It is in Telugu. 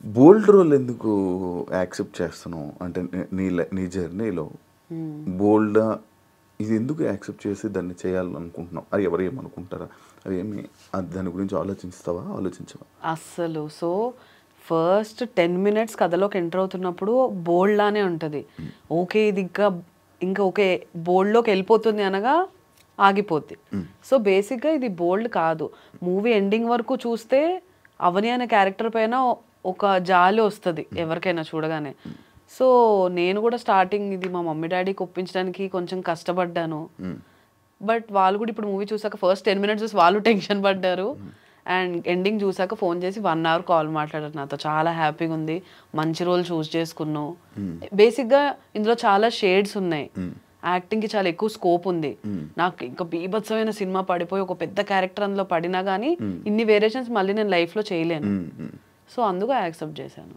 బోల్డ్ రోల్ ఎందుకు యాక్సెప్ట్ చేస్తున్నావు? అంటే నీ జర్నీలో బోల్డ్ ఇది ఎందుకు యాక్సెప్ట్ చేసి దాన్ని చేయాలనుకుంటున్నావు? అది ఎవరు ఏమనుకుంటారా? అదేమి దాని గురించి ఆలోచిస్తావా? ఆలోచించవా? అస్సలు. సో, ఫస్ట్ 10 మినిట్స్ కథలోకి ఎంటర్ అవుతున్నప్పుడు బోల్డ్ లానే ఉంటది. ఓకే. ఇది ఇంకా ఓకే బోల్డ్‌లోకి ఎళ్ళిపోతుంది అనగా ఆగిపోద్ది. సో, బేసిక్‌గా ఇది బోల్డ్ కాదు. మూవీ ఎండింగ్ వరకు చూస్తే అవని అనే క్యారెక్టర్ పైన ఒక జాలి వస్తది ఎవరికైనా చూడగానే. సో, నేను కూడా స్టార్టింగ్ ఇది మా మమ్మీ డ్యాడీకి ఒప్పించడానికి కొంచెం కష్టపడ్డాను. బట్ వాళ్ళు కూడా ఇప్పుడు మూవీ చూసాక ఫస్ట్ 10 మినిట్స్ చూసి వాళ్ళు టెన్షన్ పడ్డారు. అండ్ ఎండింగ్ చూసాక ఫోన్ చేసి 1 అవర్ కాల్ మాట్లాడారు నాతో. చాలా హ్యాపీగా ఉంది. మంచి రోల్ చూస్ చేసుకున్నావు. బేసిక్‌గా ఇందులో చాలా షేడ్స్ ఉన్నాయి. యాక్టింగ్‌కి చాలా ఎక్కువ స్కోప్ ఉంది. నాకు ఇంకా బీభత్సమైన సినిమా పడిపోయి ఒక పెద్ద క్యారెక్టర్ అందులో పడినా గానీ ఇన్ని వేరియేషన్స్ మళ్ళీ నేను లైఫ్‌లో చేయలేను. సో, అందుకు యాక్సెప్ట్ చేశాను.